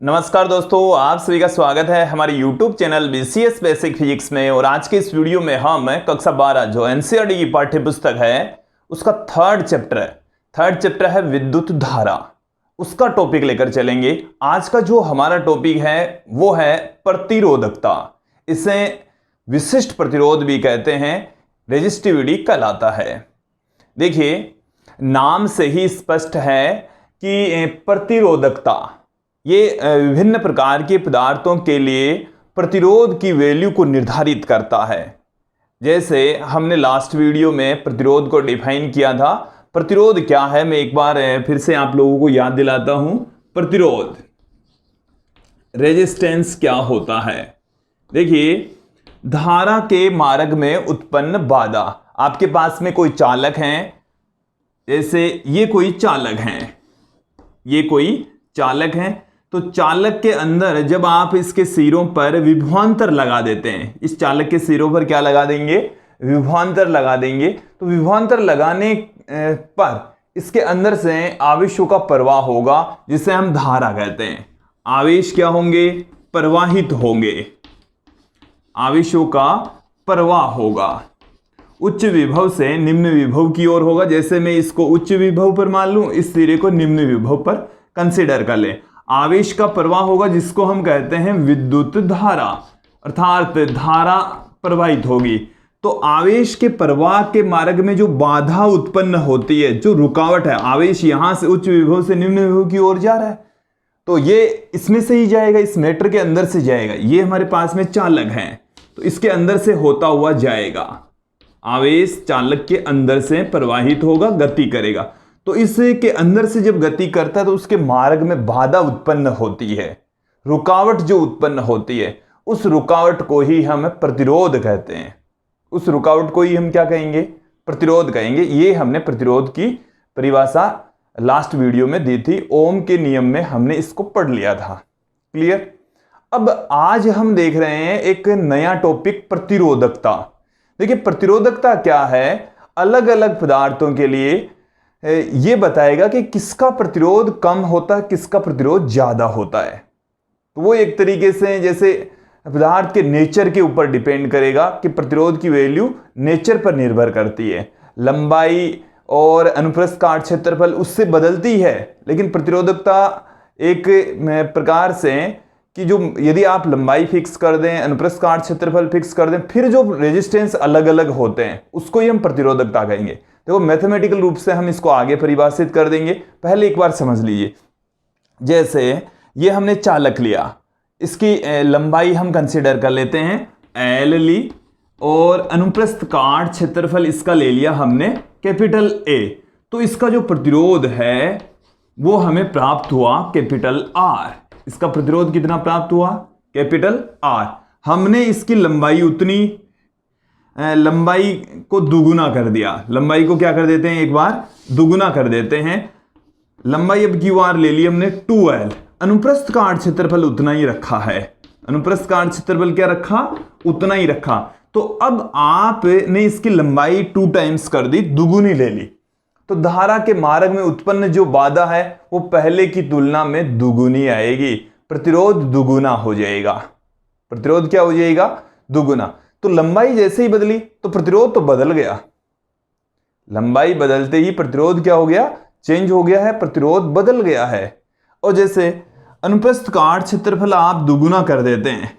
नमस्कार दोस्तों, आप सभी का स्वागत है हमारे YouTube channel BCS basic physics में। और आज के इस वीडियो में हम कक्षा 12 जो NCERT की पाठ्य पुस्तक है उसका थर्ड चैप्टर है विद्युत धारा, उसका टॉपिक लेकर चलेंगे। आज का जो हमारा टॉपिक है वो है प्रतिरोधकता। इसे विशिष्ट प्रतिरोध भी कहते हैं, रेजिस्टिविटी कहलाता है। देखिए, नाम से ही स्पष्ट है कि प्रतिरोधकता ये विभिन्न प्रकार के पदार्थों के लिए प्रतिरोध की वैल्यू को निर्धारित करता है। जैसे हमने लास्ट वीडियो में प्रतिरोध को डिफाइन किया था। प्रतिरोध क्या है, मैं एक बार फिर से आप लोगों को याद दिलाता हूं। प्रतिरोध, रेजिस्टेंस क्या होता है। देखिए, धारा के मार्ग में उत्पन्न बाधा। आपके पास में कोई चालक हैं, जैसे ये कोई चालक हैं, तो चालक के अंदर जब आप इसके सिरों पर विभवांतर लगा देते हैं, इस चालक के सिरों पर क्या लगा देंगे, विभवांतर लगा देंगे, तो विभवांतर लगाने पर इसके अंदर से आवेशों का प्रवाह होगा, जिसे हम धारा कहते हैं। आवेश क्या होंगे, प्रवाहित होंगे, आवेशों का प्रवाह होगा। उच्च विभव से निम्न विभव की ओर होगा। जैसे मैं इसको उच्च विभव पर मान लूं, इस सिरे को निम्न विभव पर कंसीडर कर ले। आवेश का प्रवाह होगा जिसको हम कहते हैं विद्युत धारा, अर्थात धारा प्रवाहित होगी। तो आवेश के प्रवाह के मार्ग में जो बाधा उत्पन्न होती है, जो रुकावट है, आवेश यहां से उच्च विभव से निम्न विभव की ओर जा रहा है, तो ये इसमें से ही जाएगा, इस मैटर के अंदर से जाएगा। ये हमारे पास में चालक है, तो इसके अंदर से होता हुआ जाएगा। आवेश चालक के अंदर से प्रवाहित होगा, गति करेगा। तो इसके अंदर से जब गति करता है तो उसके मार्ग में बाधा उत्पन्न होती है, रुकावट जो उत्पन्न होती है, उस रुकावट को ही हम प्रतिरोध कहते हैं। उस रुकावट को ही हम क्या कहेंगे, प्रतिरोध कहेंगे। ये हमने प्रतिरोध की परिभाषा लास्ट वीडियो में दी थी, ओम के नियम में हमने इसको पढ़ लिया था। क्लियर। अब आज हम देख रहे हैं एक नया टॉपिक, प्रतिरोधकता। देखिए, प्रतिरोधकता क्या है, अलग अलग पदार्थों के लिए ये बताएगा कि किसका प्रतिरोध कम होता है, किसका प्रतिरोध ज्यादा होता है। तो वो एक तरीके से जैसे पदार्थ के नेचर के ऊपर डिपेंड करेगा कि प्रतिरोध की वैल्यू नेचर पर निर्भर करती है। लंबाई और अनुप्रस्थ काट क्षेत्रफल उससे बदलती है, लेकिन प्रतिरोधकता एक प्रकार से कि जो यदि आप लंबाई फिक्स कर दें, अनुप्रस्थ काट क्षेत्रफल फिक्स कर दें, फिर जो रेजिस्टेंस अलग अलग होते हैं उसको ही हम प्रतिरोधकता कहेंगे। देखो, मैथमेटिकल रूप से हम इसको आगे परिभाषित कर देंगे। पहले एक बार समझ लीजिए, जैसे ये हमने चालक लिया, इसकी लंबाई हम कंसीडर कर लेते हैं L ली, और अनुप्रस्थ काट क्षेत्रफल इसका ले लिया हमने कैपिटल A। तो इसका जो प्रतिरोध है वो हमें प्राप्त हुआ कैपिटल R। इसका प्रतिरोध कितना प्राप्त हुआ, कैपिटल R। हमने इसकी लंबाई को दुगुना कर दिया। लंबाई को क्या कर देते हैं, एक बार दुगुना कर देते हैं। लंबाई अब QR ले ली हमने 2L। अनुप्रस्थ काट क्षेत्रफल उतना ही रखा है, अनुप्रस्थ काट क्षेत्रफल क्या रखा, उतना ही रखा। तो अब आपने इसकी लंबाई 2 टाइम्स कर दी, दुगुनी ले ली, तो धारा के मार्ग में उत्पन्न जो बाधा है वो पहले की तुलना में दुगुनी आएगी। प्रतिरोध दुगुना हो जाएगा। प्रतिरोध क्या हो जाएगा, दुगुना। तो लंबाई जैसे ही बदली तो प्रतिरोध तो बदल गया। लंबाई बदलते ही प्रतिरोध क्या हो गया, चेंज हो गया है, प्रतिरोध बदल गया है। और जैसे अनुप्रस्थ काट क्षेत्रफल आप दुगुना कर देते हैं,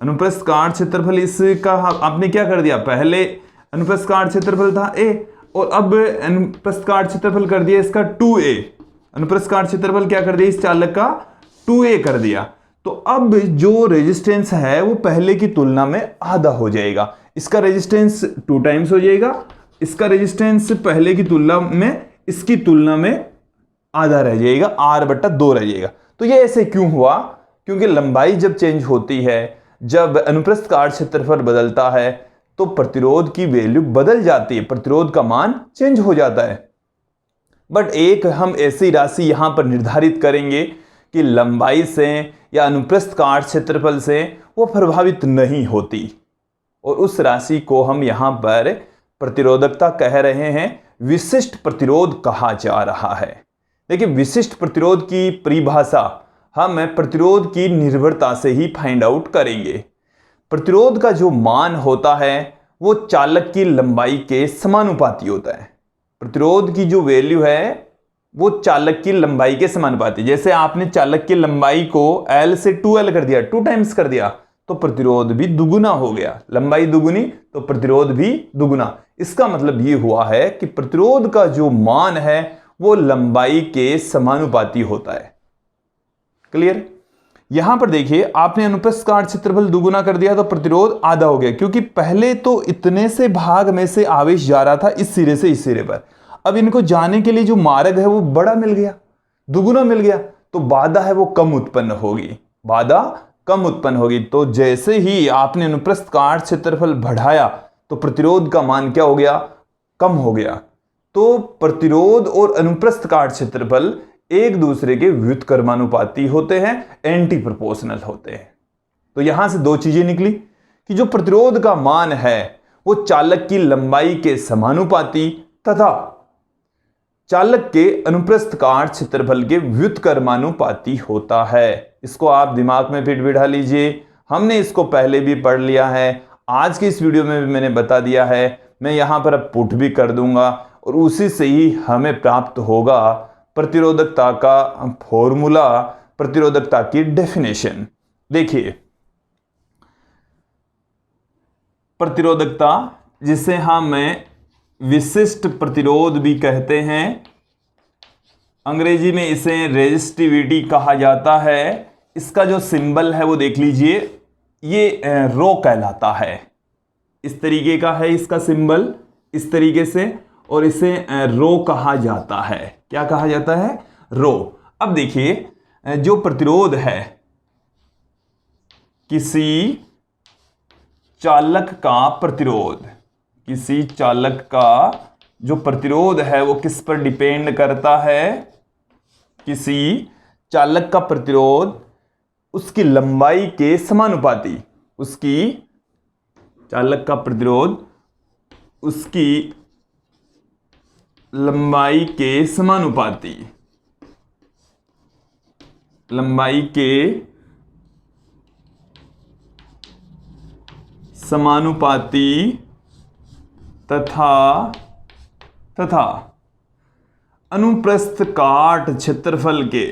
अनुप्रस्थ काट क्षेत्रफल इसका आपने क्या कर दिया, पहले अनुप्रस्थ काट क्षेत्रफल था A, और अब अनुप्रस्थ काट क्षेत्रफल कर दिया इसका 2A। अनुप्रस्थ काट क्षेत्रफल क्या कर दिया, इस चालक का 2A कर दिया। तो अब जो रेजिस्टेंस है वो पहले की तुलना में आधा हो जाएगा। इसका रेजिस्टेंस 2 टाइम्स हो जाएगा, इसका रेजिस्टेंस पहले की तुलना में, इसकी तुलना में आधा रह जाएगा, R/2 रह जाएगा। तो ये ऐसे क्यों हुआ, क्योंकि लंबाई जब चेंज होती है, जब अनुप्रस्थ काट क्षेत्रफल बदलता है, तो प्रतिरोध की वैल्यू बदल जाती है, प्रतिरोध का मान चेंज हो जाता है। बट एक हम ऐसी राशि यहां पर निर्धारित करेंगे कि लंबाई से या अनुप्रस्थ काट क्षेत्रफल से वो प्रभावित नहीं होती, और उस राशि को हम यहां पर प्रतिरोधकता कह रहे हैं, विशिष्ट प्रतिरोध कहा जा रहा है। देखिए, विशिष्ट प्रतिरोध की परिभाषा हम प्रतिरोध की निर्भरता से ही फाइंड आउट करेंगे। प्रतिरोध का जो मान होता है वो चालक की लंबाई के समानुपाती होता है। प्रतिरोध की जो वैल्यू है वो चालक की लंबाई के समानुपाती। जैसे आपने चालक की लंबाई को L से 2L कर दिया, 2 टाइम्स कर दिया, तो प्रतिरोध भी दुगुना हो गया। लंबाई दुगुनी तो प्रतिरोध भी दुगुना। इसका मतलब ये हुआ है कि प्रतिरोध का जो मान है वो लंबाई के समानुपाती होता है। क्लियर? यहां पर देखिए, आपने अनुप्रस्थ काट क्षेत्रफल दुगुना कर दिया तो प्रतिरोध आधा हो गया, क्योंकि पहले तो इतने से भाग में से आवेश जा रहा था इस सिरे से इस सिरे पर। अब इनको जाने के लिए जो मार्ग है वो बड़ा मिल गया, दुगुना मिल गया, तो बाधा है वो कम उत्पन्न होगी, बाधा कम उत्पन्न होगी। तो जैसे ही आपने अनुप्रस्थ काट क्षेत्रफल बढ़ाया तो प्रतिरोध का मान क्या हो गया? कम हो गया। तो प्रतिरोध और अनुप्रस्थ काट क्षेत्रफल एक दूसरे के व्युत्क्रमानुपाती होते हैं, एंटी प्रोपोर्शनल होते हैं। तो यहां से दो चीजें निकली कि जो प्रतिरोध का मान है वो चालक की लंबाई के समानुपाती तथा चालक के अनुप्रस्थ काट क्षेत्रफल के व्युत्क्रमानुपाती होता है। इसको आप दिमाग में फिट बिठा लीजिए। हमने इसको पहले भी पढ़ लिया है, आज की इस वीडियो में भी मैंने बता दिया है, मैं यहां पर अब पुट भी कर दूंगा और उसी से ही हमें प्राप्त होगा प्रतिरोधकता का फॉर्मूला, प्रतिरोधकता की डेफिनेशन। देखिए, प्रतिरोधकता जिसे हम विशिष्ट प्रतिरोध भी कहते हैं, अंग्रेजी में इसे रेजिस्टिविटी कहा जाता है। इसका जो सिंबल है वो देख लीजिए, ये रो कहलाता है। इस तरीके का है इसका सिंबल, इस तरीके से, और इसे रो कहा जाता है। क्या कहा जाता है? रो। अब देखिए, जो प्रतिरोध है किसी चालक का प्रतिरोध, किसी चालक का जो प्रतिरोध है वो किस पर डिपेंड करता है? किसी चालक का प्रतिरोध उसकी लंबाई के समानुपाती, उसकी चालक का प्रतिरोध उसकी लंबाई के समानुपाती, लंबाई के समानुपाती तथा अनुप्रस्थ काट क्षेत्रफल के,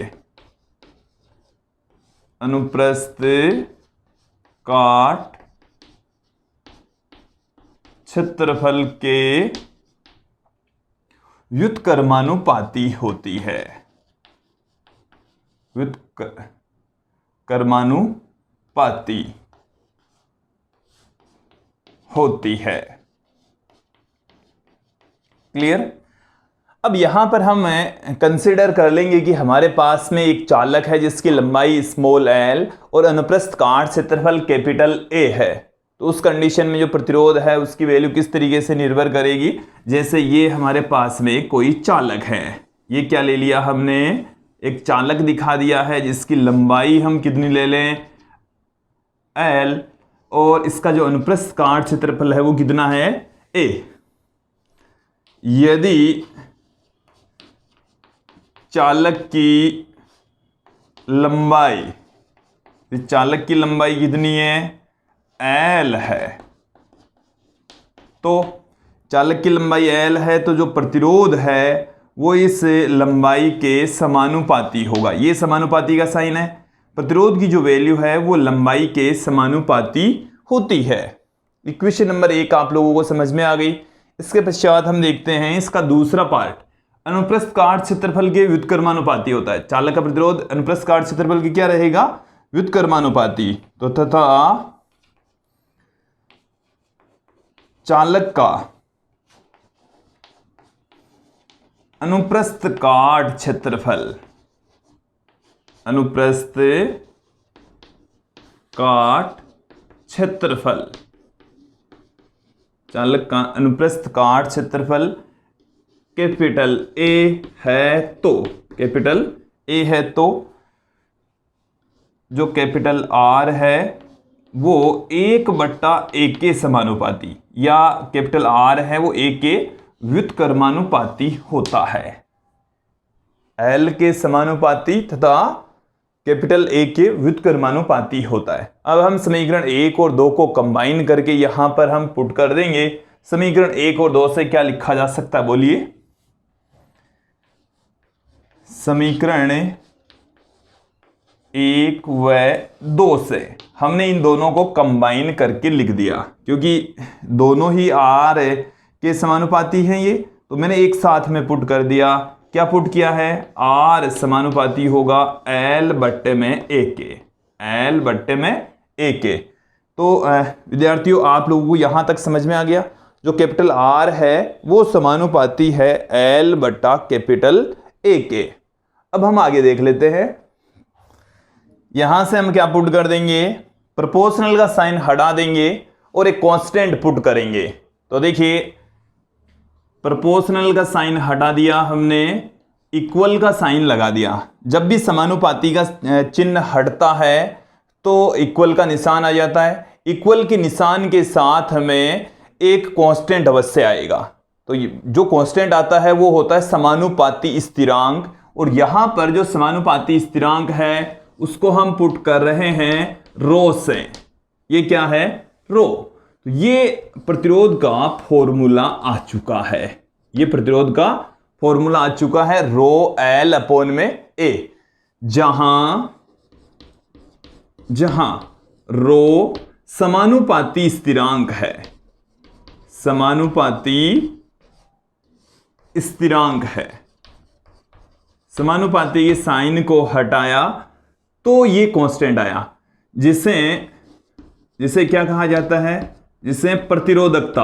अनुप्रस्थ काट क्षेत्रफल के व्युत्क्रमानुपाती होती है, व्युत्क्रमानुपाती होती है। क्लियर? अब यहां पर हम कंसीडर कर लेंगे कि हमारे पास में एक चालक है जिसकी लंबाई स्मॉल l और अनुप्रस्थ काट क्षेत्रफल कैपिटल A है। तो उस कंडीशन में जो प्रतिरोध है उसकी वैल्यू किस तरीके से निर्भर करेगी? जैसे ये हमारे पास में कोई चालक है, ये क्या ले लिया हमने? एक चालक दिखा दिया है जिसकी लंबाई हम कितनी ले लें? l, और इसका जो अनुप्रस्थ काट क्षेत्रफल है वो कितना है? A। यदि चालक की लंबाई, चालक की लंबाई कितनी है? L है। तो चालक की लंबाई L है तो जो प्रतिरोध है वो इस लंबाई के समानुपाती होगा। ये समानुपाती का साइन है। प्रतिरोध की जो वैल्यू है वो लंबाई के समानुपाती होती है। इक्वेशन नंबर 1 आप लोगों को समझ में आ गई। इसके पश्चात हम देखते हैं इसका दूसरा पार्ट, अनुप्रस्थ काट क्षेत्रफल के व्युत्क्रमानुपाती होता है। चालक का प्रतिरोध अनुप्रस्थ काट क्षेत्रफल की क्या रहेगा? व्युत्क्रमानुपाती। तो तथा चालक का अनुप्रस्थ काट क्षेत्रफल, अनुप्रस्थ काट क्षेत्रफल, चालक का अनुप्रस्थ काट क्षेत्रफल कैपिटल A है तो, कैपिटल A है तो जो कैपिटल R है वो 1/A के समानुपाती, या कैपिटल R है वो A के व्युत्क्रमानुपाती होता है। L के समानुपाती तथा कैपिटल ए के व्युत्क्रमानुपाती होता है। अब हम समीकरण 1 और 2 को कंबाइन करके यहां पर हम पुट कर देंगे। समीकरण 1 और 2 से क्या लिखा जा सकता है, बोलिए। समीकरण 1 व 2 से हमने इन दोनों को कंबाइन करके लिख दिया, क्योंकि दोनों ही आर के समानुपाती हैं ये, तो मैंने एक साथ में पुट कर दिया। क्या पुट किया है, आर समानुपाती होगा एल बट्टे में ए के, एल बट्टे में ए के। तो विद्यार्थियों, आप लोगों को यहां तक समझ में आ गया, जो कैपिटल आर है वो समानुपाती है एल बट्टा कैपिटल ए के। अब हम आगे देख लेते हैं। यहां से हम क्या पुट कर देंगे, प्रोपोर्शनल का साइन हटा देंगे और एक कांस्टेंट पुट करेंगे। तो देखिए, प्रोपोर्शनल का साइन हटा दिया हमने, इक्वल का साइन लगा दिया। जब भी समानुपाती का चिन्ह हटता है तो इक्वल का निशान आ जाता है। इक्वल के निशान के साथ हमें एक कांस्टेंट अवश्य आएगा। तो जो कांस्टेंट आता है वो होता है समानुपाती स्थिरांक, और यहां पर जो समानुपाती स्थिरांक है उसको हम पुट कर रहे हैं रो से। ये क्या है, रो। तो ये प्रतिरोध का फॉर्मूला आ चुका है, ये प्रतिरोध का फॉर्मूला आ चुका है, रो एल अपॉन में ए, जहां रो समानुपाती स्थिरांक है, समानुपाती स्थिरांक है। समानुपाती के साइन को हटाया तो ये कांस्टेंट आया, जिसे क्या कहा जाता है, जिसे प्रतिरोधकता।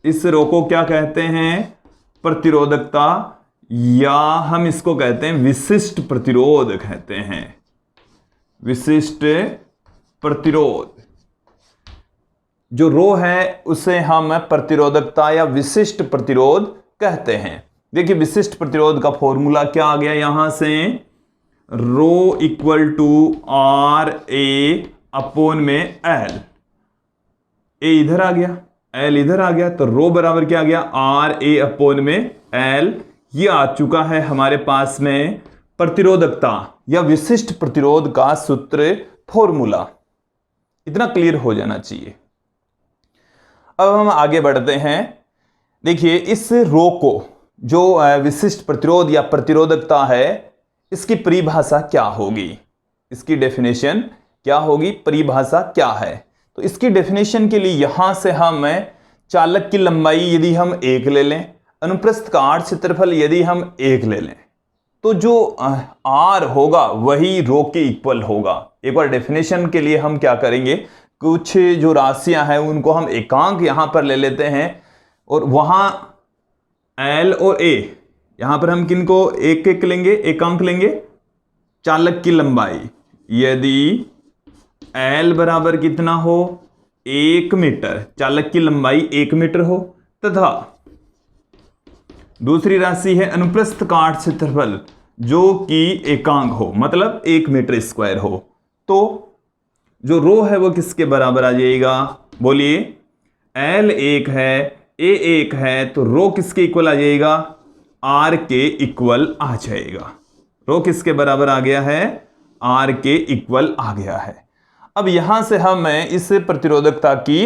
इस रो को क्या कहते हैं, प्रतिरोधकता, या हम इसको कहते हैं विशिष्ट प्रतिरोध कहते हैं, विशिष्ट प्रतिरोध। जो रो है उसे हम प्रतिरोधकता या विशिष्ट प्रतिरोध कहते हैं। देखिए, विशिष्ट प्रतिरोध का फॉर्मूला क्या आ गया, यहां से rho equal to R A upon में एल। ए इधर आ गया, एल इधर आ गया, तो रो बराबर क्या आ गया, आर ए अपॉन में एल। ये आ चुका है हमारे पास में प्रतिरोधकता या विशिष्ट प्रतिरोध का सूत्र, फॉर्मूला। इतना क्लियर हो जाना चाहिए। अब हम आगे बढ़ते हैं। देखिए, इस रो को, जो विशिष्ट प्रतिरोध या प्रतिरोधकता है, इसकी परिभाषा क्या होगी, इसकी डेफिनेशन क्या होगी, परिभाषा क्या है। तो इसकी डेफिनेशन के लिए यहां से हम चालक की लंबाई यदि हम 1 ले लें, अनुप्रस्थ काट क्षेत्रफल यदि हम 1 ले लें, तो जो आर होगा वही रो के इक्वल होगा। एक बार डेफिनेशन के लिए हम क्या करेंगे, कुछ जो राशियां हैं उनको हम एकांक यहां पर ले लेते हैं, और वहां एल और ए, यहां पर हम किनको एक एक लेंगे, एकांक लेंगे, चालक की लंबाई। यदि एल बराबर कितना हो, 1 मीटर, चालक की लंबाई 1 मीटर हो, तथा दूसरी राशि है अनुप्रस्थ काट क्षेत्रफल, जो कि एकांक हो, मतलब 1 मीटर स्क्वायर हो, तो जो रो है वो किसके बराबर आ जाएगा, बोलिए। एल 1 है, ए 1 है, तो रो किसके इक्वल आ जाएगा, आर के इक्वल आ जाएगा। रो किसके बराबर आ गया है, आर के इक्वल आ गया है। अब यहां से हम इस प्रतिरोधकता की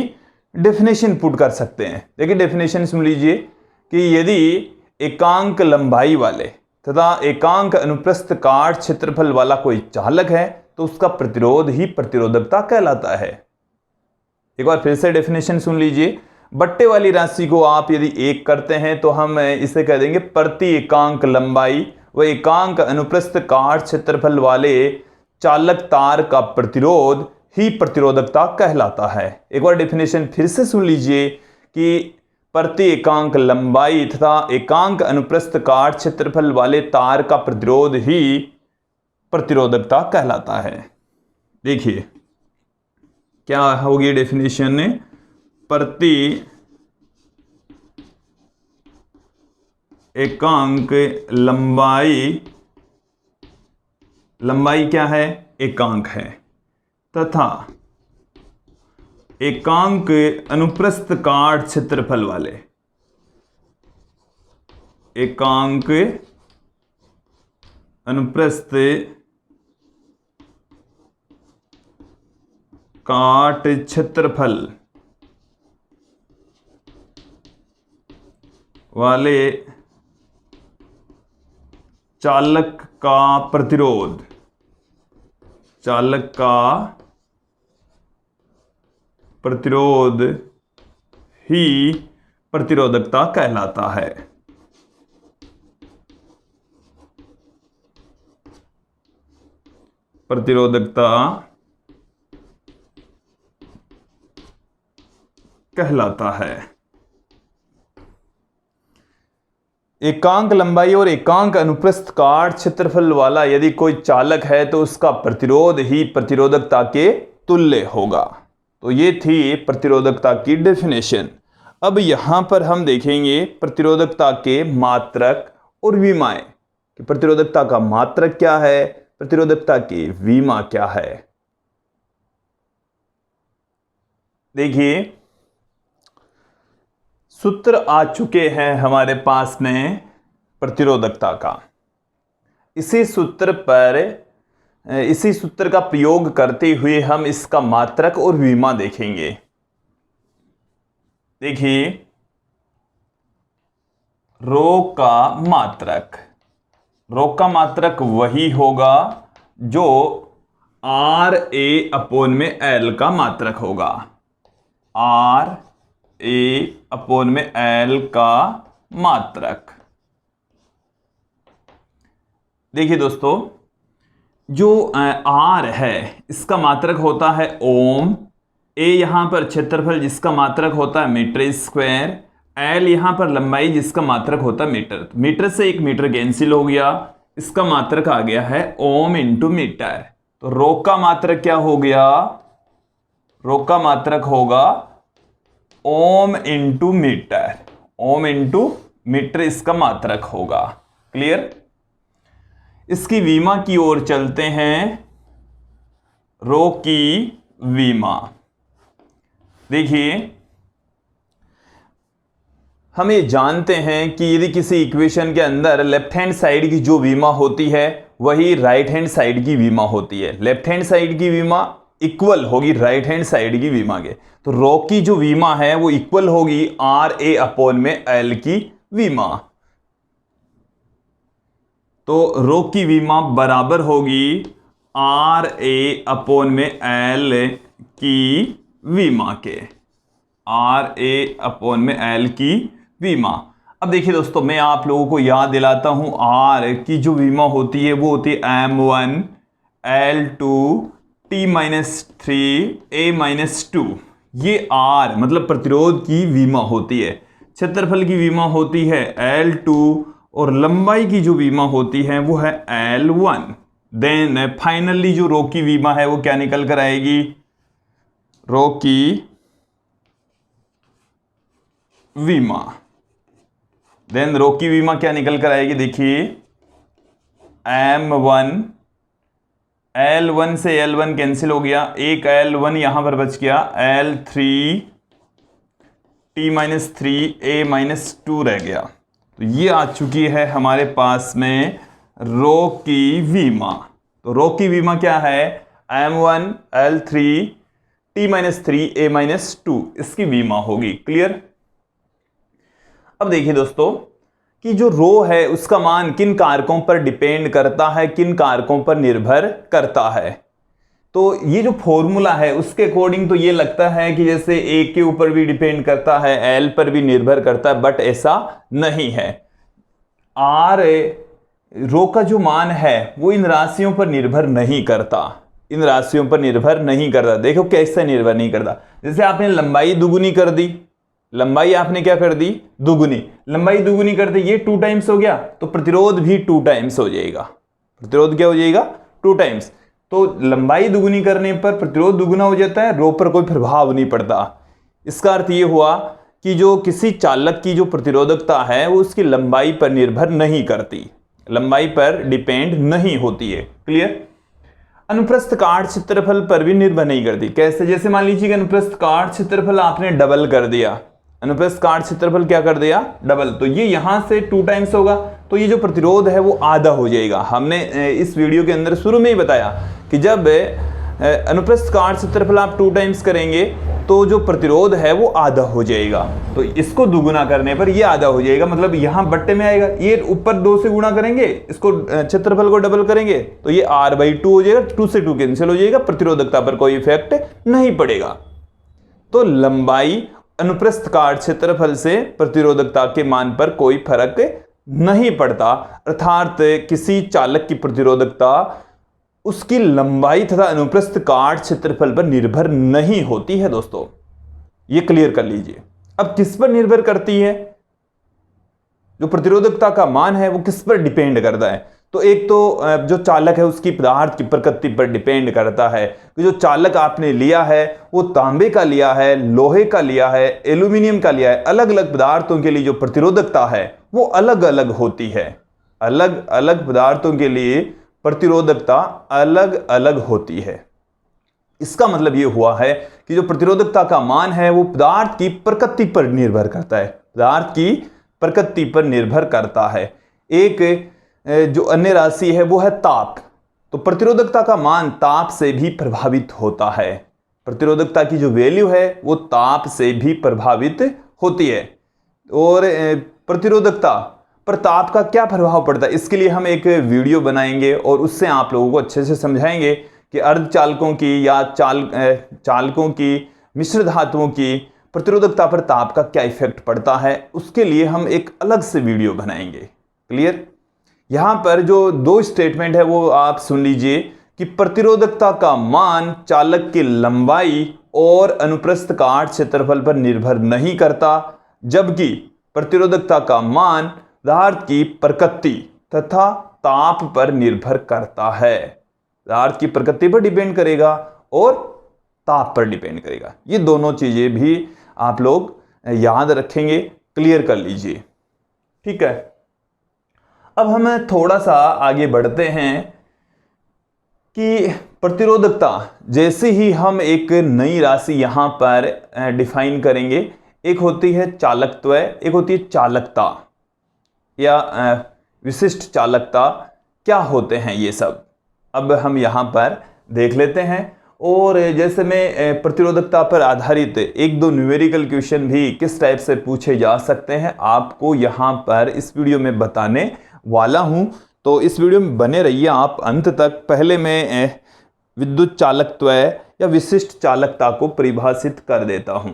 डेफिनेशन पुट कर सकते हैं। देखिए, डेफिनेशन सुन लीजिए कि यदि एकांक लंबाई वाले तथा एकांक अनुप्रस्थ काट क्षेत्रफल वाला कोई चालक है तो उसका प्रतिरोध ही प्रतिरोधकता कहलाता है। एक बार फिर से डेफिनेशन सुन लीजिए। बट्टे वाली राशि को आप यदि 1 करते हैं तो हम इसे कह देंगे प्रति एकांक लंबाई व एकांक अनुप्रस्थ काट क्षेत्रफल वाले चालक तार का प्रतिरोध ही प्रतिरोधकता कहलाता है। एक बार डेफिनेशन फिर से सुन लीजिए कि प्रति एकांक लंबाई तथा एकांक अनुप्रस्थ काट क्षेत्रफल वाले तार का प्रतिरोध ही प्रतिरोधकता कहलाता है। देखिए क्या होगी डेफिनेशन, प्रति एकांक लंबाई क्या है, एकांक है, तथा एकांक अनुप्रस्थ काट क्षेत्रफल वाले, एकांक अनुप्रस्थ काट क्षेत्रफल वाले चालक का प्रतिरोध, चालक का प्रतिरोध ही प्रतिरोधकता कहलाता है। प्रतिरोधकता कहलाता है। एकांक लंबाई और एकांक अनुप्रस्थ काट क्षेत्रफल वाला यदि कोई चालक है तो उसका प्रतिरोध ही प्रतिरोधकता के तुल्य होगा। तो ये थी प्रतिरोधकता की डेफिनेशन। अब यहां पर हम देखेंगे प्रतिरोधकता के मात्रक और विमाएं कि प्रतिरोधकता का मात्रक क्या है, प्रतिरोधकता की विमा क्या है। देखिए सूत्र आ चुके हैं हमारे पास में प्रतिरोधकता का। इसी सूत्र का प्रयोग करते हुए हम इसका मात्रक और विमा देखेंगे। देखिए रो का मात्रक वही होगा जो आर ए अपॉन में एल का मात्रक होगा। आर ए अपॉन में एल का मात्रक। देखिए दोस्तों जो आर है इसका मात्रक होता है ओम, ए यहां पर क्षेत्रफल जिसका मात्रक होता है मीटर स्क्वायर, एल यहां पर लंबाई जिसका मात्रक होता है मीटर। मीटर से एक मीटर कैंसिल हो गया, इसका मात्रक आ गया है ओम इंटू मीटर। तो रो का मात्रक क्या हो गया, रो का मात्रक होगा ohm into metre. Ohm into metre इसका मात्रक होगा। क्लियर। इसकी विमा की ओर चलते हैं। रो की विमा देखिए हम ये जानते हैं कि यदि किसी इक्वेशन के अंदर लेफ्ट हैंड साइड की जो विमा होती है वही राइट हैंड साइड की विमा होती है। लेफ्ट हैंड साइड की विमा इक्वल होगी राइट हैंड साइड की विमा के। तो रो की जो विमा है वो इक्वल होगी आर ए अपॉन में एल की विमा। तो रो की विमा बराबर होगी आर ए अपॉन में एल की विमा के। आर ए अपॉन में एल की विमा। अब देखिए दोस्तों मैं आप लोगों को याद दिलाता हूं आर की जो विमा होती है वो होती है M1 L2 T-3 A-2। ये आर मतलब प्रतिरोध की विमा होती है। क्षेत्रफल की विमा होती है L2 और लंबाई की जो विमा होती है वो है L1। देन फाइनली जो रो की विमा है वो क्या निकल कर आएगी, रो की विमा। देन रो की विमा क्या निकल कर आएगी, देखिए M1 L1 से L1 कैंसिल हो गया, एक L1 यहां पर बच गया, L3 T-3 A-2 रह गया। तो ये आ चुकी है हमारे पास में रो की विमा। तो रो की विमा क्या है, M1 L3 T-3 A-2 इसकी विमा होगी। क्लियर। अब देखिए दोस्तों कि जो रो है उसका मान किन कारकों पर डिपेंड करता है, किन कारकों पर निर्भर करता है। तो ये जो फॉर्मूला है उसके अकॉर्डिंग तो ये लगता है कि जैसे ए के ऊपर भी डिपेंड करता है, एल पर भी निर्भर करता है, बट ऐसा नहीं है। आर रो का जो मान है वो इन राशियों पर निर्भर नहीं करता, इन राशियों पर निर्भर नहीं करता। देखो कैसे निर्भर नहीं करता, जैसे आपने लंबाई दुगुनी कर दी, लंबाई आपने क्या कर दी, दुगुनी, लंबाई दुगुनी कर दी, ये 2 टाइम्स हो गया, तो प्रतिरोध भी 2 टाइम्स हो जाएगा। प्रतिरोध क्या हो जाएगा, 2 टाइम्स। तो लंबाई दुगुनी करने पर प्रतिरोध दुगुना हो जाता है, रो पर कोई प्रभाव नहीं पड़ता। इसका अर्थ ये हुआ कि जो किसी चालक की जो प्रतिरोधकता है वो उसकी लंबाई पर निर्भर नहीं करती, लंबाई पर डिपेंड नहीं होती है। क्लियर। अनुप्रस्थ काट क्षेत्रफल पर भी निर्भर नहीं करती। कैसे, जैसे मान लीजिए कि अनुप्रस्थ काट क्षेत्रफल आपने डबल कर दिया, अनुप्रस्थ काट क्षेत्रफल क्या कर दिया, डबल। तो ये यहां से 2 टाइम्स होगा, तो ये जो प्रतिरोध है वो आधा हो जाएगा। हमने इस वीडियो के अंदर शुरू में ही बताया कि जब अनुप्रस्थ काट क्षेत्रफल आप 2 टाइम्स करेंगे तो जो प्रतिरोध है वो आधा हो जाएगा। तो इसको दुगुना करने पर ये आधा हो जाएगा, मतलब यहां बट्टे में आएगा। ये ऊपर 2 से गुणा करेंगे, इसको क्षेत्रफल को डबल करेंगे तो ये r/2 हो जाएगा। 2 से 2 कैंसिल हो जाएगा, प्रतिरोधकता पर कोई इफेक्ट नहीं पड़ेगा। तो लंबाई अनुप्रस्थ काट क्षेत्रफल से प्रतिरोधकता के मान पर कोई फर्क नहीं पड़ता, अर्थात किसी चालक की प्रतिरोधकता उसकी लंबाई तथा अनुप्रस्थ काट क्षेत्रफल पर निर्भर नहीं होती है। दोस्तों ये क्लियर कर लीजिए। अब किस पर निर्भर करती है, जो प्रतिरोधकता का मान है वो किस पर डिपेंड करता है? तो एक तो जो चालक है उसकी पदार्थ की प्रकृति पर डिपेंड करता है कि जो चालक आपने लिया है वो तांबे का लिया है, लोहे का लिया है, एल्यूमिनियम का लिया है। अलग अलग पदार्थों के लिए जो प्रतिरोधकता है वो अलग अलग होती है। अलग अलग पदार्थों के लिए प्रतिरोधकता अलग अलग होती है। इसका मतलब ये हुआ है कि जो प्रतिरोधकता का मान है वो पदार्थ की प्रकृति पर निर्भर करता है, पदार्थ की प्रकृति पर निर्भर करता है। एक जो अन्य राशि है वो है ताप। तो प्रतिरोधकता का मान ताप से भी प्रभावित होता है। प्रतिरोधकता की जो वैल्यू है वो ताप से भी प्रभावित होती है। और प्रतिरोधकता पर ताप का क्या प्रभाव पड़ता है, इसके लिए हम एक वीडियो बनाएंगे और उससे आप लोगों को अच्छे से समझाएंगे कि अर्धचालकों की या चालकों की, मिश्र धातुओं की प्रतिरोधकता पर ताप का क्या इफेक्ट पड़ता है। उसके लिए हम एक अलग से वीडियो बनाएंगे। क्लियर? यहां पर जो 2 स्टेटमेंट है वो आप सुन लीजिए कि प्रतिरोधकता का मान चालक की लंबाई और अनुप्रस्थ काट क्षेत्रफल पर निर्भर नहीं करता, जबकि प्रतिरोधकता का मान पदार्थ की प्रकृति तथा ताप पर निर्भर करता है। पदार्थ की प्रकृति पर डिपेंड करेगा और ताप पर डिपेंड करेगा। ये दोनों चीजें भी आप लोग याद रखेंगे, क्लियर कर लीजिए। ठीक है, अब हम थोड़ा सा आगे बढ़ते हैं कि प्रतिरोधकता जैसे ही हम एक नई राशि यहां पर डिफाइन करेंगे। एक होती है चालकत्व, एक होती है चालकता या विशिष्ट चालकता। क्या होते हैं ये सब, अब हम यहां पर देख लेते हैं। और जैसे मैं प्रतिरोधकता पर आधारित 1-2 न्यूमेरिकल क्वेश्चन भी किस टाइप से पूछे जा सकते हैं आपको यहां पर इस वीडियो में बताने वाला हूं। तो इस वीडियो में बने रहिए आप अंत तक। पहले मैं विद्युत चालकत्व या विशिष्ट चालकता को परिभाषित कर देता हूं।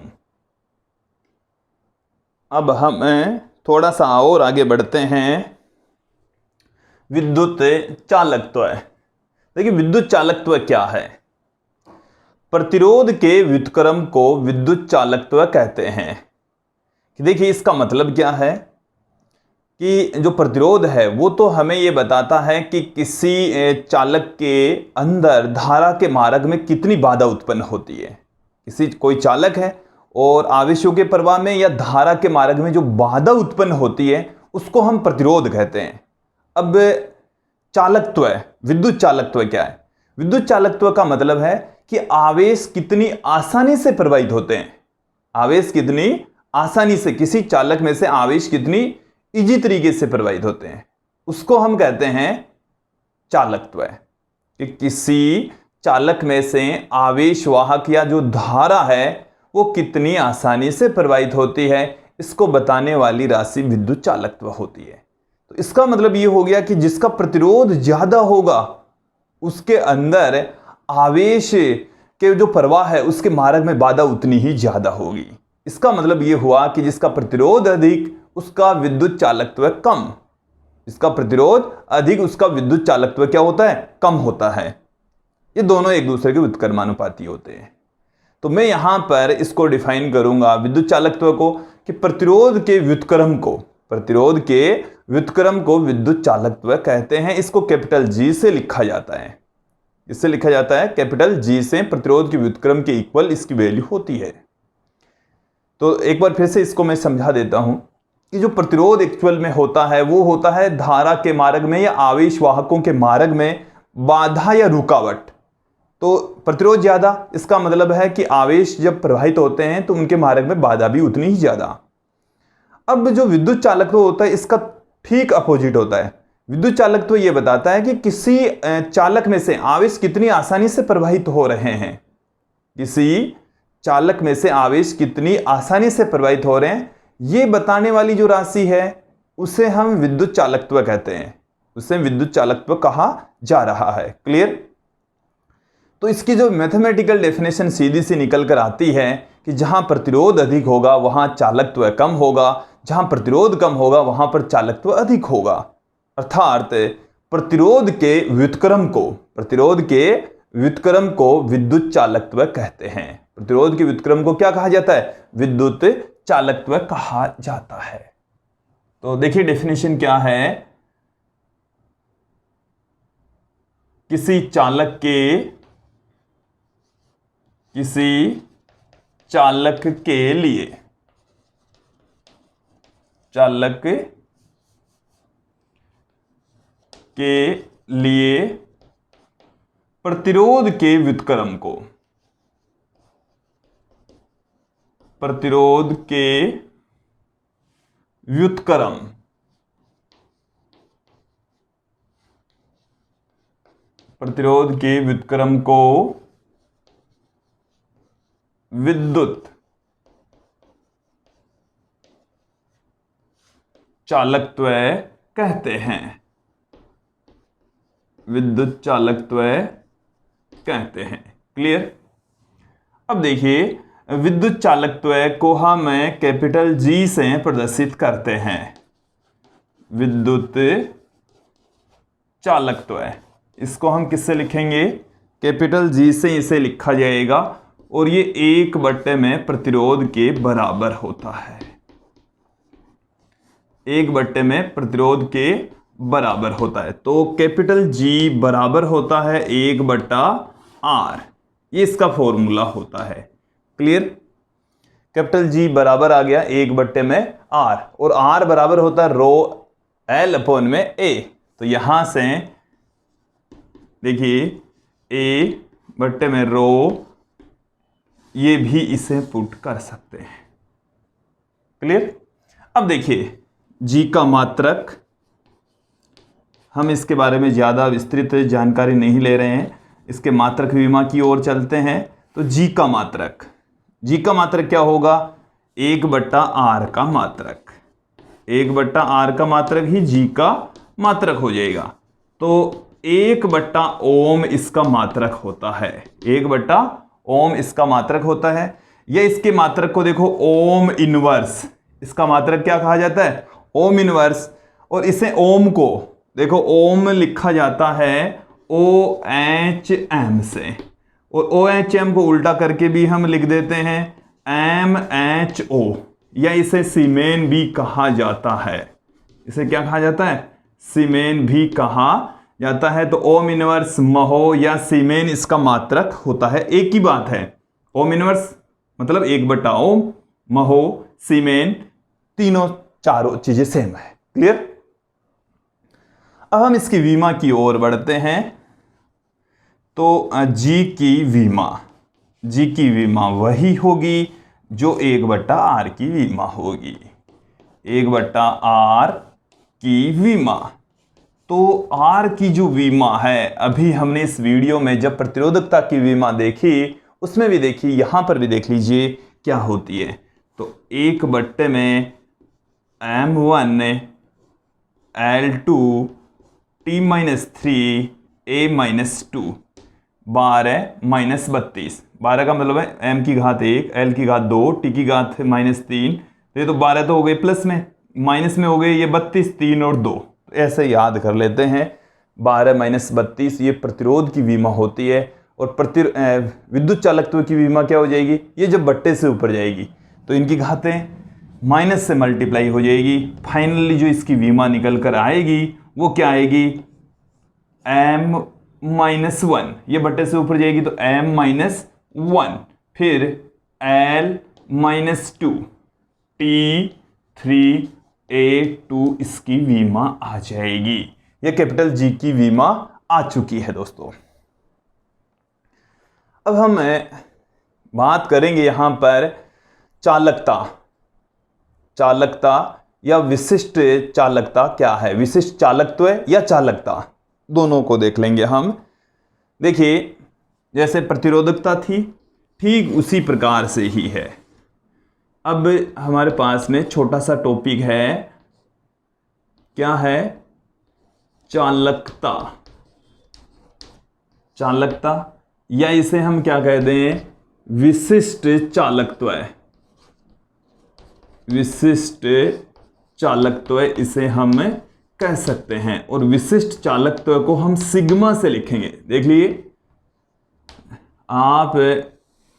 अब हम थोड़ा सा और आगे बढ़ते हैं। विद्युत चालकत्व, देखिए विद्युत चालकत्व क्या है? प्रतिरोध के व्युत्क्रम को विद्युत चालकत्व कहते हैं। देखिए इसका मतलब क्या है कि जो प्रतिरोध है वो तो हमें ये बताता है कि किसी चालक के अंदर धारा के मार्ग में कितनी बाधा उत्पन्न होती है। कोई चालक है और आवेशों के प्रवाह में या धारा के मार्ग में जो बाधा उत्पन्न होती है उसको हम प्रतिरोध कहते हैं। अब चालकत्व, विद्युत चालकत्व क्या है? विद्युत चालकत्व का मतलब है कि आवेश कितनी आसानी से प्रवाहित होते हैं। आवेश कितनी आसानी से, किसी चालक में से आवेश कितनी इजी तरीके से प्रवाहित होते हैं, उसको हम कहते हैं चालकत्व। कि किसी चालक में से आवेश वाहक या जो धारा है वो कितनी आसानी से प्रवाहित होती है, इसको बताने वाली राशि विद्युत चालकत्व होती है। तो इसका मतलब ये हो गया कि जिसका प्रतिरोध ज्यादा होगा उसके अंदर आवेश के जो प्रवाह है उसके मार्ग में बाधा उतनी ही ज्यादा होगी। इसका मतलब ये हुआ कि जिसका प्रतिरोध अधिक उसका विद्युत चालकत्व कम। जिसका प्रतिरोध अधिक उसका विद्युत चालकत्व क्या होता है? कम होता है। ये दोनों एक दूसरे के व्युत्क्रमानुपाती होते हैं। तो मैं यहां पर इसको डिफाइन करूंगा विद्युत चालकत्व को कि प्रतिरोध के व्युत्क्रम को विद्युत चालकत्व कहते हैं। इसको कैपिटल जी से लिखा जाता है। इससे लिखा जाता है कैपिटल जी से, प्रतिरोध के व्युत्क्रम के इक्वल इसकी वैल्यू होती है। तो एक बार फिर से इसको मैं समझा देता हूं कि जो प्रतिरोध एक्चुअल में होता है वो होता है धारा के मार्ग में या आवेश वाहकों के मार्ग में बाधा या रुकावट। तो प्रतिरोध ज्यादा, इसका मतलब है कि आवेश जब प्रवाहित होते हैं तो उनके मार्ग में बाधा भी उतनी ही ज्यादा। अब जो विद्युत चालकत्व होता है इसका ठीक अपोजिट होता है। विद्युत चालकत्व यह बताता है कि किसी चालक में से आवेश कितनी आसानी से प्रवाहित हो रहे हैं, किसी चालक में से आवेश कितनी आसानी से प्रवाहित हो रहे हैं, यह बताने वाली जो राशि है उसे हम विद्युत चालकत्व कहते हैं, उसे विद्युत चालकत्व कहा जा रहा है। क्लियर? तो इसकी जो मैथमेटिकल डेफिनेशन सीधी सी निकल कर आती है कि जहां प्रतिरोध अधिक होगा वहां चालकत्व कम होगा, जहां प्रतिरोध कम होगा वहां पर चालकत्व अधिक होगा। अर्थात प्रतिरोध के व्युत्क्रम को विद्युत चालकत्व कहते हैं। प्रतिरोध के व्युत्क्रम को क्या कहा जाता है? विद्युत चालकत्व कहा जाता है। तो देखिए डेफिनेशन क्या है, किसी चालक के लिए प्रतिरोध के व्युत्क्रम को विद्युत चालकत्व कहते हैं। क्लियर? अब देखिए विद्युत चालकत्व को हम कैपिटल जी से प्रदर्शित करते हैं। विद्युत चालकत्व इसको हम किससे लिखेंगे? कैपिटल जी से इसे लिखा जाएगा और ये 1 में प्रतिरोध के बराबर होता है। 1 में प्रतिरोध के बराबर होता है। तो कैपिटल जी बराबर होता है 1/R, ये इसका फॉर्मूला होता है। क्लियर? कैपिटल जी बराबर आ गया 1/R और R बराबर होता है रो L/A। तो यहां से देखिए A/रो, ये भी इसे पुट कर सकते हैं। क्लियर? अब देखिए जी का मात्रक, हम इसके बारे में ज्यादा विस्तृत जानकारी नहीं ले रहे हैं, इसके मात्रक विमा की ओर चलते हैं। तो जी का मात्रक क्या होगा? 1/R का मात्रक। 1/R का मात्रक ही जी का मात्रक हो जाएगा। तो 1/ओम इसका मात्रक होता है। 1/ओम इसका मात्रक होता है। या इसके मात्रक को देखो ओम इनवर्स, इसका मात्रक क्या कहा जाता है? Ohm inverse. और इसे ओम को देखो ओम लिखा जाता है OHM से, और OHM को उल्टा करके भी हम लिख देते हैं MHO, या इसे सीमेन भी कहा जाता है। इसे क्या कहा जाता है? सीमेन भी कहा जाता है। तो ओम इनवर्स, महो या सीमेन इसका मात्रक होता है। एक ही बात है, ओम इनवर्स मतलब 1/ओम, महो, सीमेन, चारों चीजें सेम है। क्लियर? अब हम इसकी विमा की ओर बढ़ते हैं। तो जी की विमा वही होगी जो 1/R की विमा होगी। 1/R की विमा। तो R की जो विमा है, अभी हमने इस वीडियो में जब प्रतिरोधकता की विमा देखी उसमें भी देखी, यहां पर भी देख लीजिए क्या होती है। तो 1 में M1 L2 T-3 A-2 12 -32। 12 का मतलब है m की घात 1, l की घात 2, t की घात -3। तो ये तो 12 तो हो गए प्लस में, माइनस में हो गए ये 32, 3 और 2। ऐसे याद कर लेते हैं। 12 - 32 ये प्रतिरोध की विमा होती है। और विद्युत चालकत्व की विमा क्या हो जाएगी? ये जब बट्टे से ऊपर जाएगी तो इनकी घातें माइनस से मल्टीप्लाई हो जाएगी। फाइनली जो इसकी विमा निकल कर आएगी वो क्या आएगी? M-1, ये बट्टे से ऊपर जाएगी तो M-1, फिर L-2 T3A2 इसकी विमा आ जाएगी। ये कैपिटल जी की विमा आ चुकी है दोस्तों। अब हम बात करेंगे यहाँ पर चालकता। चालकता या विशिष्ट चालकता क्या है, विशिष्ट चालकत्व या चालकता, दोनों को देख लेंगे हम। देखिए जैसे प्रतिरोधकता थी, ठीक उसी प्रकार से ही है। अब हमारे पास में छोटा सा टॉपिक है, क्या है, चालकता। चालकता या इसे हम क्या कह दें, विशिष्ट चालकत्व। विशिष्ट चालकत्व इसे हम कह सकते हैं, और विशिष्ट चालकत्व को हम सिग्मा से लिखेंगे। देख लिए आप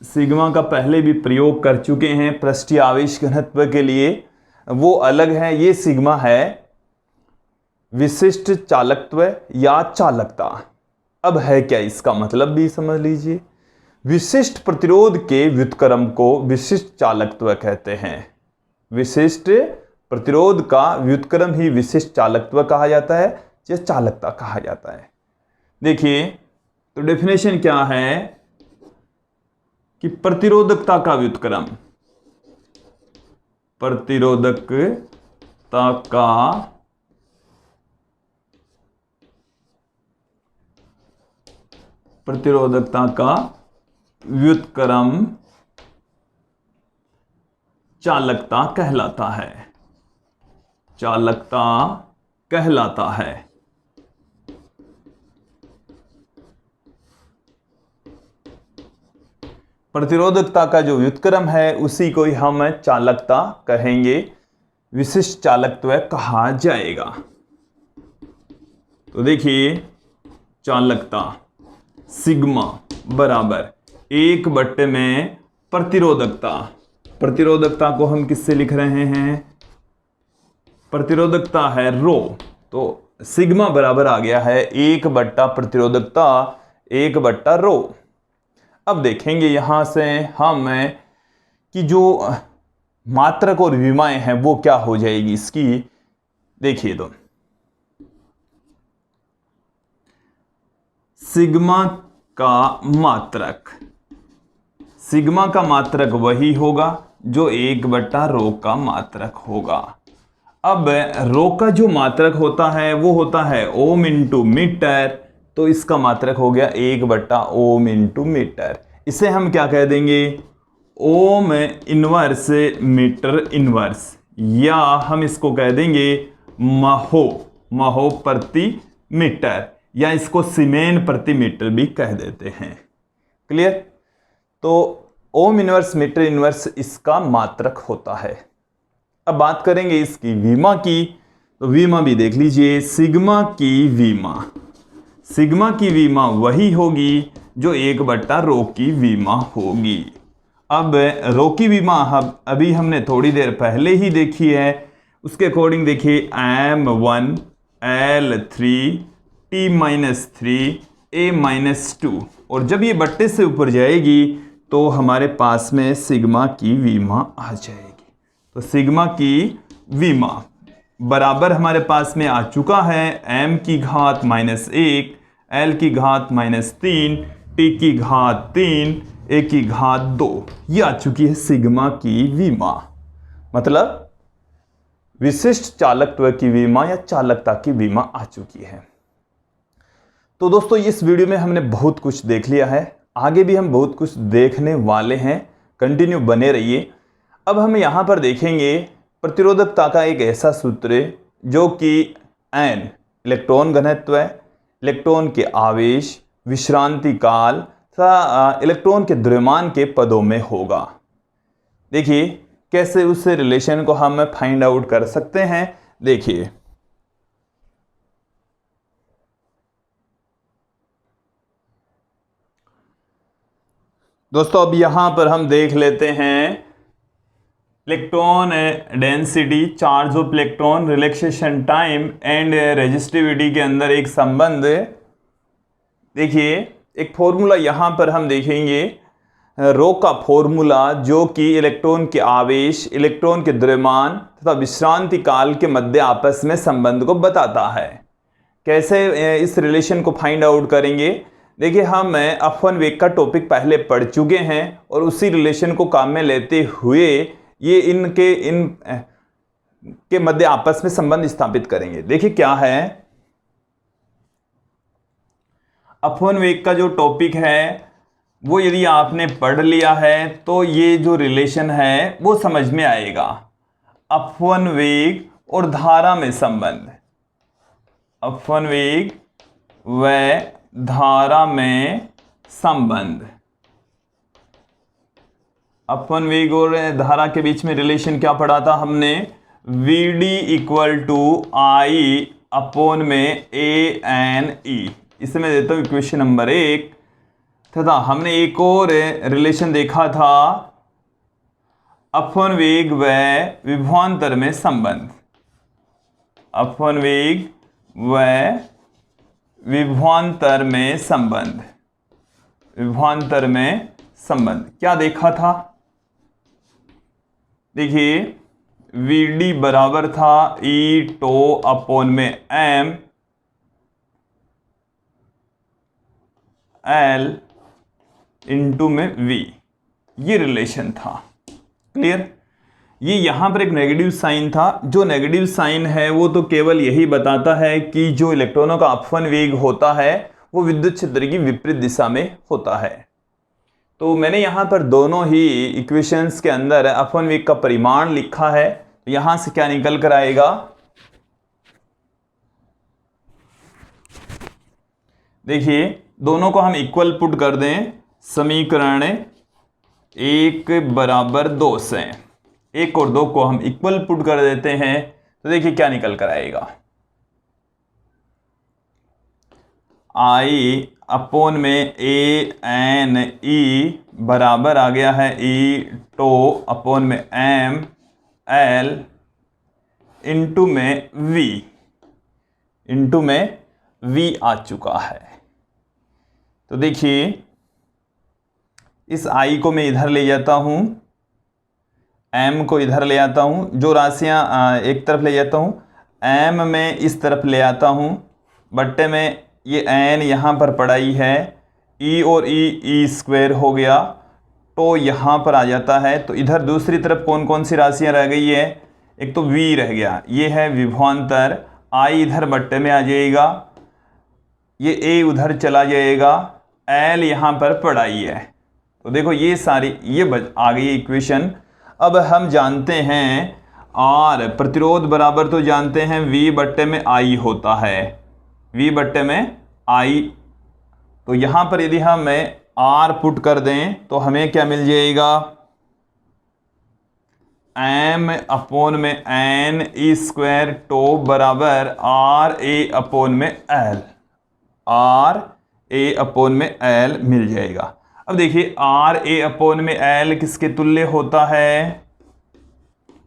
सिग्मा का पहले भी प्रयोग कर चुके हैं पृष्ठीय आवेश घनत्व के लिए, वो अलग है, ये सिग्मा है विशिष्ट चालकत्व या चालकता। अब है क्या, इसका मतलब भी समझ लीजिए। विशिष्ट प्रतिरोध के व्युत्क्रम को विशिष्ट चालकत्व कहते हैं। विशिष्ट प्रतिरोध का व्युत्क्रम ही विशिष्ट चालकत्व कहा जाता है या चालकता कहा जाता है। देखिए तो डेफिनेशन क्या है कि प्रतिरोधकता का व्युत्क्रम, प्रतिरोधकता का व्युत्क्रम चालकता कहलाता है। चालकता कहलाता है। प्रतिरोधकता का जो व्युत्क्रम है उसी को ही हम चालकता कहेंगे, विशिष्ट चालकत्व कहा जाएगा। तो देखिए चालकता सिग्मा बराबर 1 में प्रतिरोधकता। प्रतिरोधकता को हम किससे लिख रहे हैं, प्रतिरोधकता है रो, तो सिग्मा बराबर आ गया है 1 प्रतिरोधकता 1 रो। अब देखेंगे यहां से हम कि जो मात्रक और विमाएं हैं वो क्या हो जाएगी इसकी। देखिए तो सिग्मा का मात्रक, सिग्मा का मात्रक वही होगा जो 1 रो का मात्रक होगा। अब रो का जो मात्रक होता है वो होता है ओम इंटू मीटर, तो इसका मात्रक हो गया 1 ओम इंटू मीटर। इसे हम क्या कह देंगे, ओम इनवर्स मीटर इनवर्स, या हम इसको कह देंगे महो प्रति मीटर, या इसको सीमेन प्रति मीटर भी कह देते हैं। क्लियर। तो ओम इनवर्स मीटर इनवर्स इसका मात्रक होता है। अब बात करेंगे इसकी विमा की, तो विमा भी देख लीजिए। सिग्मा की विमा, सिग्मा की विमा वही होगी जो 1 रो की विमा होगी। अब रो की विमा अभी हमने थोड़ी देर पहले ही देखी है, उसके अकॉर्डिंग देखिए M1 L3 T-3 A-2, और जब ये बट्टे से ऊपर जाएगी तो हमारे पास में सिग्मा की विमा आ जाएगी। तो सिग्मा की विमा बराबर हमारे पास में आ चुका है m की घात -1 l की घात -3 t की घात 3 a की घात 2, ये आ चुकी है सिग्मा की विमा, मतलब विशिष्ट चालकत्व की विमा या चालकता की विमा आ चुकी है। तो दोस्तों इस वीडियो में हमने बहुत कुछ देख लिया है, आगे भी हम बहुत कुछ देखने वाले हैं, कंटिन्यू बने रहिए। अब हम यहाँ पर देखेंगे प्रतिरोधकता का एक ऐसा सूत्र जो कि n इलेक्ट्रॉन घनत्व, इलेक्ट्रॉन के आवेश, विश्रांति काल तथा इलेक्ट्रॉन के द्रव्यमान के पदों में होगा। देखिए कैसे उस रिलेशन को हम फाइंड आउट कर सकते हैं। देखिए दोस्तों, अब यहां पर हम देख लेते हैं electron density, charge of electron, relaxation time and resistivity के अंदर एक संबंध। देखिए एक फॉर्मूला यहां पर हम देखेंगे, रो का फॉर्मूला जो कि इलेक्ट्रॉन के आवेश, इलेक्ट्रॉन के द्रव्यमान तथा विश्रांति काल के मध्य आपस में संबंध को बताता है। कैसे इस रिलेशन को फाइंड आउट करेंगे, देखिए हम अपवन वेग का टॉपिक पहले पढ़ चुके हैं और उसी रिलेशन को काम में लेते हुए ये इन के मध्य आपस में संबंध स्थापित करेंगे। देखिए क्या है, अपवन वेग का जो टॉपिक है वो यदि आपने पढ़ लिया है तो ये जो रिलेशन है वो समझ में आएगा। अपवन वेग और धारा में संबंध, अपवन वेग व धारा में संबंध, अपवन वेग और धारा के बीच में रिलेशन क्या पढ़ा था हमने, Vd equal to I upon में ANE। इसे मैं देता हूं इक्वेशन नंबर 1। तथा हमने एक और रिलेशन देखा था, अपवन वेग व विभवांतर में संबंध, अपवन वेग व विभवांतर में संबंध, विभवांतर में संबंध क्या देखा था। देखिए Vd बराबर था ई टो अपॉन में M L इंटू में V, ये रिलेशन था। क्लियर। ये यहां पर एक नेगेटिव साइन था, जो नेगेटिव साइन है वो तो केवल यही बताता है कि जो इलेक्ट्रॉनों का अपवन वेग होता है वो विद्युत क्षेत्र की विपरीत दिशा में होता है। तो मैंने यहां पर दोनों ही इक्वेशंस के अंदर अपवन वेग का परिमाण लिखा है। तो यहां से क्या निकल कर आएगा, देखिए दोनों को हम इक्वल पुट कर दें, समीकरण 1 बराबर 2 से 1 और 2 को हम इक्वल पुट कर देते हैं तो देखिए क्या निकल कर आएगा, आई अपॉन में ANE बराबर आ गया है ई टो अपॉन में M L इंटू में V, इंटू में V आ चुका है। तो देखिए इस I को मैं इधर ले जाता हूं, M को इधर ले आता हूं, जो राशियां एक तरफ ले जाता हूं, M में इस तरफ ले आता हूं, बट्टे में ये N यहां पर पढ़ाई है, E और E स्क्वायर हो गया, तो यहां पर आ जाता है। तो इधर दूसरी तरफ कौन कौन सी राशियां रह गई है, एक तो V रह गया, ये है विभवांतर, I इधर बट्टे में आ जाएगा, ये A उधर चला जाएगा, L यहां पर पढ़ाई है। तो देखो ये सारी आ गई इक्वेशन। अब हम जानते हैं R प्रतिरोध बराबर तो जानते हैं V बट्टे में I होता है, V बट्टे में I। तो यहां पर यदि हम R पुट कर दें तो हमें क्या मिल जाएगा, M अपॉन में N स्क्वायर टो बराबर RA अपॉन में L, RA अपॉन में L मिल जाएगा। अब देखिए RA अपॉन में L किसके तुल्य होता है,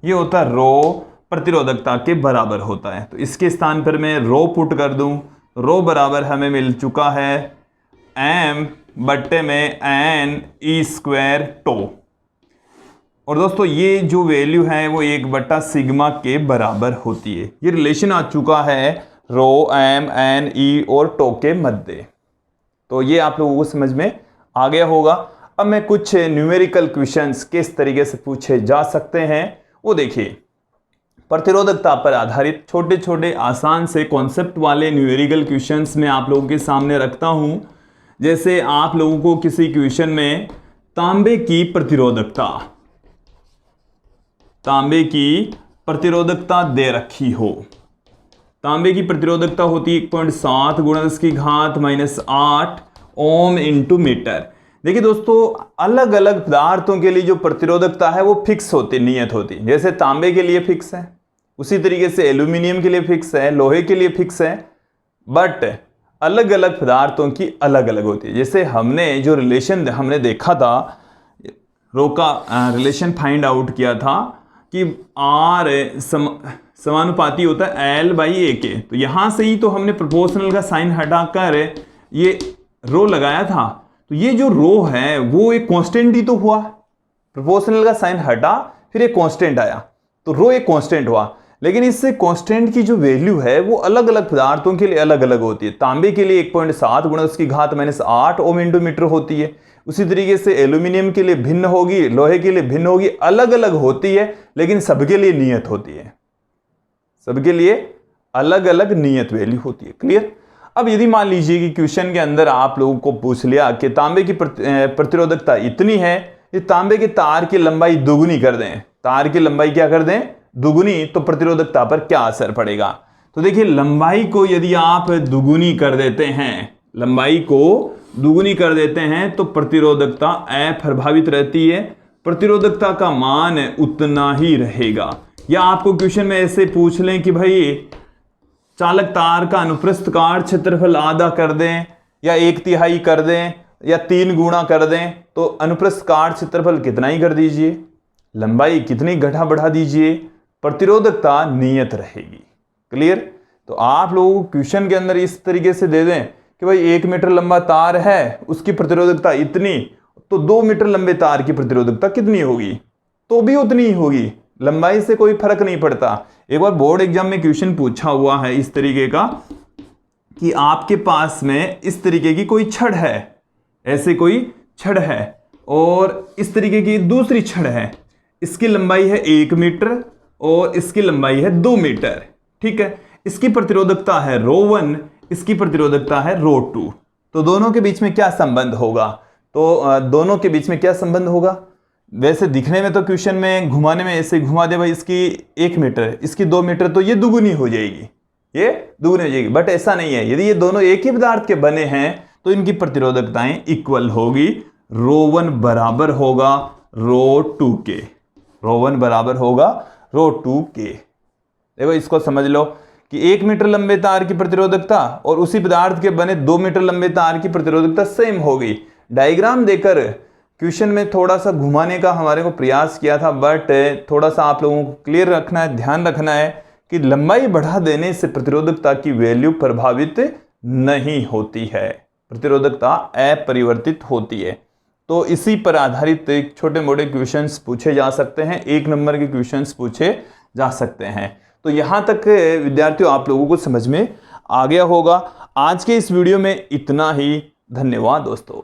ये होता है रो प्रतिरोधकता के बराबर होता है। तो इसके स्थान पर मैं रो पुट कर दूं, रो बराबर हमें मिल चुका है M बट्टे में N स्क्वायर टो। और दोस्तों ये जो वैल्यू है वो 1/सिग्मा के बराबर होती है। ये रिलेशन आ चुका है रो M N E और टो के मध्य। तो ये आप लोगों को समझ में आ गया होगा। अब मैं कुछ न्यूमेरिकल क्वेश्चंस किस तरीके से पूछे जा सकते हैं वो देखिए। प्रतिरोधकता पर आधारित छोटे छोटे आसान से कॉन्सेप्ट वाले न्यूमेरिकल क्वेश्चंस मैं आप लोगों के सामने रखता हूं। जैसे आप लोगों को किसी क्वेश्चन में तांबे की प्रतिरोधकता, तांबे की प्रतिरोधकता दे रखी हो, तांबे की प्रतिरोधकता होती है 1.7 × 10⁻⁸ ओम इंटू मीटर। देखिए दोस्तों अलग अलग पदार्थों के लिए जो प्रतिरोधकता है वो फिक्स होती, नियत होती। जैसे तांबे के लिए फिक्स है, उसी तरीके से एल्यूमिनियम के लिए फिक्स है, लोहे के लिए फिक्स है, बट अलग अलग पदार्थों की अलग अलग होती है। जैसे हमने जो रिलेशन हमने देखा था, रो का रिलेशन फाइंड आउट किया था कि R समानुपाती होता है L/A के। तो यहां से ही तो हमने प्रोपोर्शनल का साइन हटाकर ये रो लगाया था। तो ये जो रो है वो एक कांस्टेंट ही तो हुआ, प्रोपोर्शनल का साइन हटा फिर एक कांस्टेंट आया, तो रो एक कांस्टेंट हुआ। लेकिन इससे कांस्टेंट की जो वैल्यू है वो अलग अलग पदार्थों के लिए अलग अलग होती है। तांबे के लिए 1.7 गुणा उसकी घात -8 ओम इंटू मीटर होती है। उसी तरीके से एल्यूमिनियम के लिए भिन्न होगी, लोहे के लिए भिन्न होगी, अलग अलग होती है, लेकिन सबके लिए नियत होती है, सबके लिए अलग अलग नियत वैल्यू होती है। क्लियर। अब यदि मान लीजिए कि क्वेश्चन के अंदर आप लोगों को पूछ लिया कि तांबे की प्रतिरोधकता इतनी है, ये तांबे के तार की लंबाई दुगुनी कर दें, तार की लंबाई क्या कर दें, दुगुनी, तो प्रतिरोधकता पर क्या असर पड़ेगा। तो देखिए लंबाई को यदि आप दुगुनी कर देते हैं, लंबाई को दुगुनी कर देते हैं तो प्रतिरोधकता अप्रभावित रहती है, प्रतिरोधकता का मान उतना ही रहेगा। या आपको क्वेश्चन में ऐसे पूछ लें कि भाई चालक तार का अनुप्रस्थ काट क्षेत्रफल आधा कर दें या 1/3 कर दें या 3 गुणा कर दें, तो अनुप्रस्थ काट क्षेत्रफल कितना ही कर दीजिए, लंबाई कितनी घटा बढ़ा दीजिए, प्रतिरोधकता नियत रहेगी। क्लियर। तो आप लोगों को क्वेश्चन के अंदर इस तरीके से दे दें कि भाई 1 मीटर लंबा तार है, उसकी प्रतिरोधकता इतनी, तो 2 मीटर लंबे तार की प्रतिरोधकता कितनी होगी, तो भी उतनी ही होगी, लंबाई से कोई फर्क नहीं पड़ता। एक बार बोर्ड एग्जाम में क्वेश्चन पूछा हुआ है इस तरीके का कि आपके पास में इस तरीके की कोई छड़ है, ऐसे कोई छड़ है और इस तरीके की दूसरी छड़ है, इसकी लंबाई है 1 मीटर और इसकी लंबाई है 2 मीटर। ठीक है, इसकी प्रतिरोधकता है ρ1, इसकी प्रतिरोधकता है ρ2। तो दोनों के बीच में क्या संबंध होगा, तो दोनों के बीच में क्या संबंध होगा। वैसे दिखने में तो क्वेश्चन में घुमाने में ऐसे घुमा दे भाई इसकी 1 मीटर, इसकी 2 मीटर, तो ये दुगुनी हो जाएगी, ये दुगुनी हो जाएगी, बट ऐसा नहीं है। यदि ये दोनों एक ही पदार्थ के बने हैं तो इनकी प्रतिरोधकताएं इक्वल होगी, ρ1 बराबर होगा ρ2 के, ρ1 बराबर होगा ρ2 के। देखो इसको समझ लो कि 1 मीटर लंबे तार की प्रतिरोधकता और उसी पदार्थ के बने 2 मीटर लंबे तार की प्रतिरोधकता सेम होगी। डायग्राम देकर क्वेश्चन में थोड़ा सा घुमाने का हमारे को प्रयास किया था, बट थोड़ा सा आप लोगों को क्लियर रखना है, ध्यान रखना है कि लंबाई बढ़ा देने से प्रतिरोधकता की वैल्यू प्रभावित नहीं होती है, प्रतिरोधकता अपरिवर्तित होती है। तो इसी पर आधारित छोटे मोटे क्वेश्चंस पूछे जा सकते हैं, 1 नंबर के क्वेश्चंस पूछे जा सकते हैं। तो यहाँ तक विद्यार्थियों आप लोगों को समझ में आ गया होगा। आज के इस वीडियो में इतना ही। धन्यवाद दोस्तों।